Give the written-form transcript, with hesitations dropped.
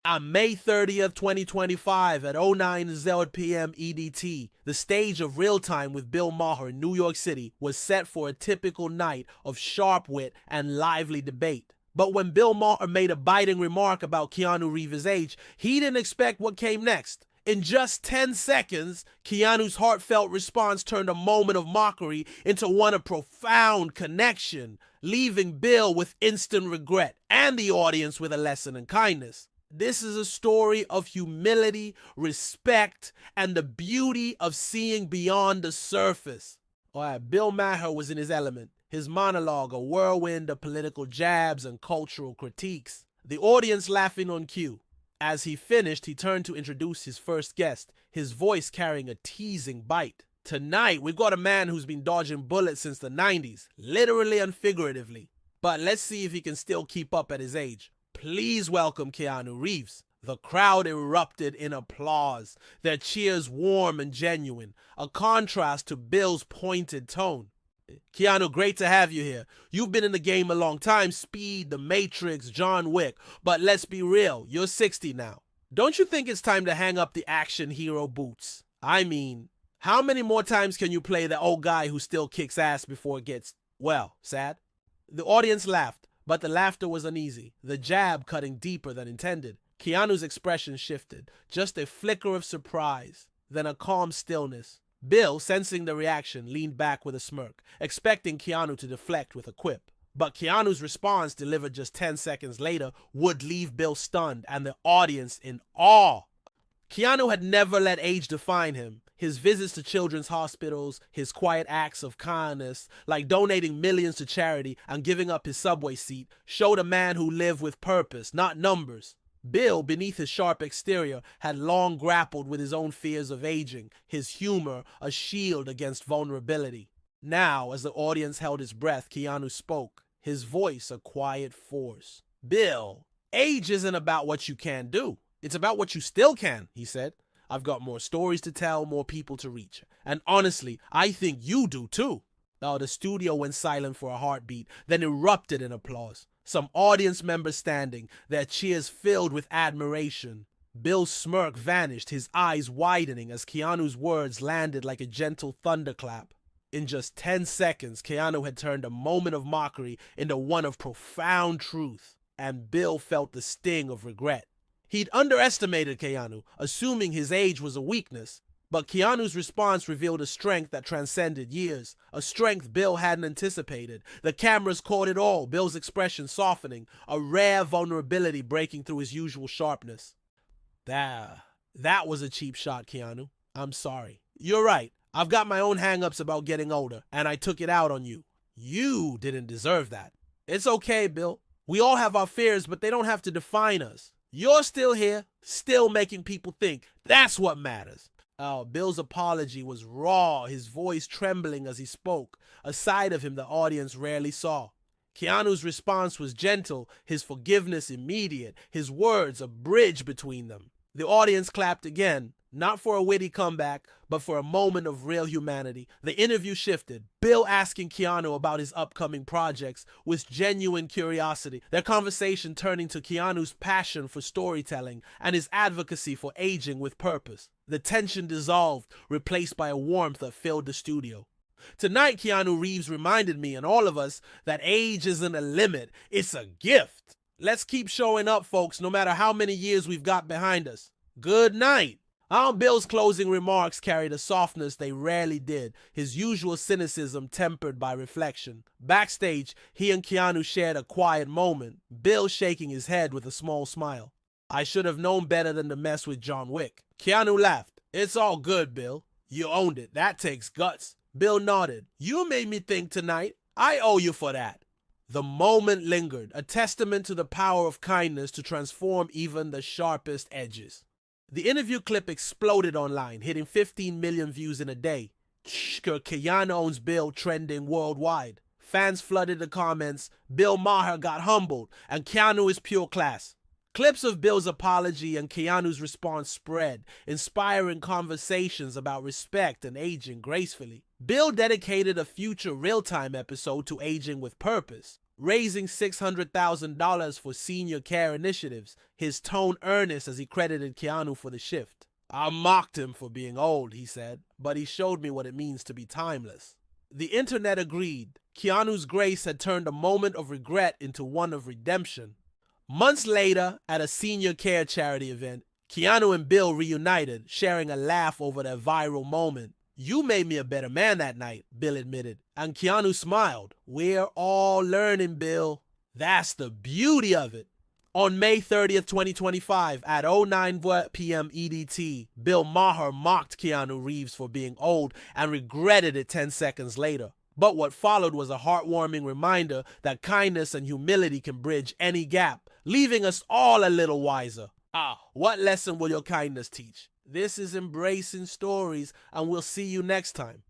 On May 30th, 2025 at 09:00 p.m. EDT, the stage of Real Time with Bill Maher in New York City was set for a typical night of sharp wit and lively debate. But when Bill Maher made a biting remark about Keanu Reeves' age, he didn't expect what came next. In just 10 seconds, Keanu's heartfelt response turned a moment of mockery into one of profound connection, leaving Bill with instant regret and the audience with a lesson in kindness. This is a story of humility, respect, and the beauty of seeing beyond the surface. All right, Bill Maher was in his element. His monologue, a whirlwind of political jabs and cultural critiques. The audience laughing on cue. As he finished, he turned to introduce his first guest, his voice carrying a teasing bite. Tonight, we've got a man who's been dodging bullets since the 90s, literally and figuratively. But let's see if he can still keep up at his age. Please welcome Keanu Reeves. The crowd erupted in applause, their cheers warm and genuine, a contrast to Bill's pointed tone. Keanu, great to have you here. You've been in the game a long time, Speed, The Matrix, John Wick, but let's be real, you're 60 now. Don't you think it's time to hang up the action hero boots? I mean, how many more times can you play the old guy who still kicks ass before it gets, well, sad? The audience laughed, but the laughter was uneasy, the jab cutting deeper than intended. Keanu's expression shifted, just a flicker of surprise, then a calm stillness. Bill, sensing the reaction, leaned back with a smirk, expecting Keanu to deflect with a quip. But Keanu's response, delivered just 10 seconds later, would leave Bill stunned and the audience in awe. Keanu had never let age define him. His visits to children's hospitals, his quiet acts of kindness, like donating millions to charity and giving up his subway seat, showed a man who lived with purpose, not numbers. Bill, beneath his sharp exterior, had long grappled with his own fears of aging, his humor a shield against vulnerability. Now, as the audience held its breath, Keanu spoke, his voice a quiet force. Bill, age isn't about what you can do. It's about what you still can, he said. I've got more stories to tell, more people to reach. And honestly, I think you do too. Now, the studio went silent for a heartbeat, then erupted in applause. Some audience members standing, their cheers filled with admiration. Bill's smirk vanished, his eyes widening as Keanu's words landed like a gentle thunderclap. In just 10 seconds, Keanu had turned a moment of mockery into one of profound truth, and Bill felt the sting of regret. He'd underestimated Keanu, assuming his age was a weakness, but Keanu's response revealed a strength that transcended years, a strength Bill hadn't anticipated. The cameras caught it all, Bill's expression softening, a rare vulnerability breaking through his usual sharpness. That was a cheap shot, Keanu. I'm sorry. You're right. I've got my own hang-ups about getting older, and I took it out on you. You didn't deserve that. It's okay, Bill. We all have our fears, but they don't have to define us. You're still here, still making people think. That's what matters. Oh, Bill's apology was raw, his voice trembling as he spoke, a side of him the audience rarely saw. Keanu's response was gentle, his forgiveness immediate, his words a bridge between them. The audience clapped again, not for a witty comeback, but for a moment of real humanity. The interview shifted, Bill asking Keanu about his upcoming projects with genuine curiosity, their conversation turning to Keanu's passion for storytelling and his advocacy for aging with purpose. The tension dissolved, replaced by a warmth that filled the studio. Tonight, Keanu Reeves reminded me and all of us that age isn't a limit, it's a gift. Let's keep showing up, folks, no matter how many years we've got behind us. Good night. Bill's closing remarks carried a softness they rarely did, his usual cynicism tempered by reflection. Backstage, he and Keanu shared a quiet moment, Bill shaking his head with a small smile. I should have known better than to mess with John Wick. Keanu laughed. It's all good, Bill. You owned it. That takes guts. Bill nodded. You made me think tonight. I owe you for that. The moment lingered, a testament to the power of kindness to transform even the sharpest edges. The interview clip exploded online, hitting 15 million views in a day. Keanu owns Bill trending worldwide. Fans flooded the comments, Bill Maher got humbled, and Keanu is pure class. Clips of Bill's apology and Keanu's response spread, inspiring conversations about respect and aging gracefully. Bill dedicated a future Real Time episode to aging with purpose. raising $600,000 for senior care initiatives, his tone earnest as he credited Keanu for the shift. "I mocked him for being old," he said, "but he showed me what it means to be timeless." The internet agreed. Keanu's grace had turned a moment of regret into one of redemption. Months later, at a senior care charity event, Keanu and Bill reunited, sharing a laugh over their viral moment. "You made me a better man that night," Bill admitted, and Keanu smiled. "We're all learning, Bill." That's the beauty of it. On May 30th, 2025, at 09 p.m. EDT, Bill Maher mocked Keanu Reeves for being old and regretted it 10 seconds later. But what followed was a heartwarming reminder that kindness and humility can bridge any gap, leaving us all a little wiser. What lesson will your kindness teach? This is Embracing Stories, and we'll see you next time.